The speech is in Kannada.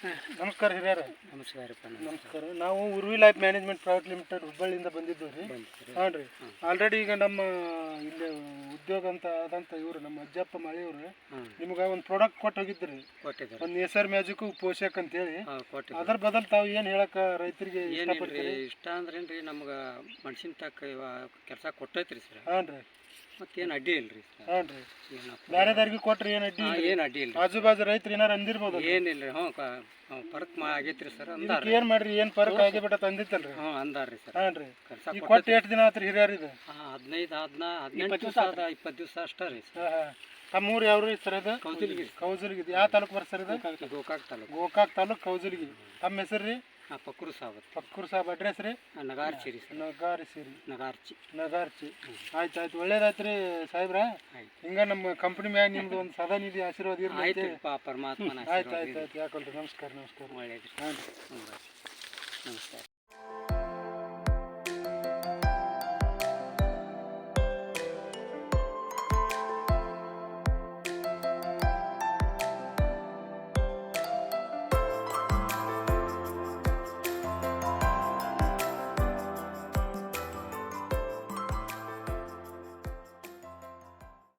ನಮಸ್ಕಾರ ಹಿರಿಯರ. ನಮಸ್ಕಾರಪ್ಪ. ನಮಸ್ಕಾರ. ನಾವು ಉರ್ವಿ ಲೈಫ್ ಮ್ಯಾನೇಜ್ಮೆಂಟ್ ಪ್ರೈವೇಟ್ ಲಿಮಿಟೆಡ್ ಹುಬ್ಬಳ್ಳಿಯಿಂದ ಬಂದಿದ್ದೀವಿ ರೀ. ಹಾಂ ರೀ. ಆಲ್ರೆಡಿ ಈಗ ನಮ್ಮ ಇಲ್ಲಿ ಉದ್ಯೋಗ ಅಂತ ಆದಂಥ ಇವರು ನಮ್ಮ ಅಜ್ಜಪ್ಪ ಮಾಳಿಯವರು ನಿಮ್ಗೆ ಒಂದು ಪ್ರಾಡಕ್ಟ್ ಕೊಟ್ಟು ಹೋಗಿದ್ರಿ. ಒಂದು ನೇಸರ್ ಮ್ಯಾಜಿಕ್ ಪೋಷಕ್ ಅಂತೇಳಿ. ಅದ್ರ ಬದಲು ತಾವು ಏನು ಹೇಳಕ್ಕೆ ರೈತರಿಗೆ ಇಷ್ಟಪಡ್ತೀರಿ? ಇಷ್ಟ ಅಂದ್ರೇನ್ರಿ ನಮ್ಗೆ ಮನ್ಸಿನ ತಕ್ಕ ಕೆಲಸ ಕೊಟ್ಟೈತ್ರಿ ಸರ್. ಹಾಂ ರೀ. ಮತ್ತೇನು ಅಡ್ಡಿ ಇಲ್ರಿ. ಹಾಂ ರೀ. ಬೇರೆದವ್ರಿಗೆ ಕೊಟ್ರಿ ಏನು ಅಡ್ಡಿ? ಏನು ಅಡ್ಡಿ ಇಲ್ಲ. ಆಜು ಬಾಜು ರೈತರು ಏನಾರು ಅಂದಿರ್ಬೋದು? ಏನಿಲ್ಲ. ಫರಕ್ ಆಗೈತ್ರಿ ಸರ್. ಏನು ಮಾಡ್ರಿ, ಏನು ಫರಕ್ ಆಗಿಬಿಟ್ಟ ತಂದಿತ್ತಲ್ರಿ? ಅಂದಾರ್ರಿ ಸರ್. ಹಾಂ ರೀ. ಈ ಕೊಟ್ಟು ಎಷ್ಟು ದಿನ ಆತ್ರಿ ಹಿರಿಯರ್ ಇದು? 18 ದಿವಸ 20 ದಿವಸ ಅಷ್ಟೇ ರೀ. ತಮ್ಮೂರು ಯಾವ್ರಿ ಸರ್? ಅದು ಕೌಜಲ್ಗಿ. ಕೌಜಲ್ಗಿ. ಯಾವ ತಾಲೂಕು ಬರ್ತಾರೆ ಸರ್ ಇದು? ಗೋಕಾಕ್ ತಾಲೂಕು. ಗೋಕಾಕ್ ತಾಲೂಕು ಕೌಜಲ್ಗಿ. ತಮ್ಮ ಹೆಸರು ರೀ? ಪಕ್ಕೂರು ಸಾಬ್. ಪಕ್ಕೂರು ಸಾಬ್. ಅಡ್ರೆಸ್ ರೀ? ನಗಾರ್ಚಿ ಸರ್. ನಗಾರ್ಚಿ. ಆಯ್ತು ಆಯ್ತು, ಒಳ್ಳೇದಾಯ್ತು ರೀ ಸಾಹೇಬ್ರ. ಹಿಂಗ ನಮ್ಮ ಕಂಪ್ನಿ ಮ್ಯಾಗ ನಿಮ್ದು ಒಂದು ಸದಾ ನಿಧಿ ಆಶೀರ್ವಾದ ಇರಲಿ. ಪರಮಾತ್ಮನ. ಆಯ್ತು ಆಯ್ತು ಆಯ್ತು. ಯಾಕಲ್ರಿ. ನಮಸ್ಕಾರ. ಒಳ್ಳೇದು. ಹಾಂ. ನಮಸ್ಕಾರ.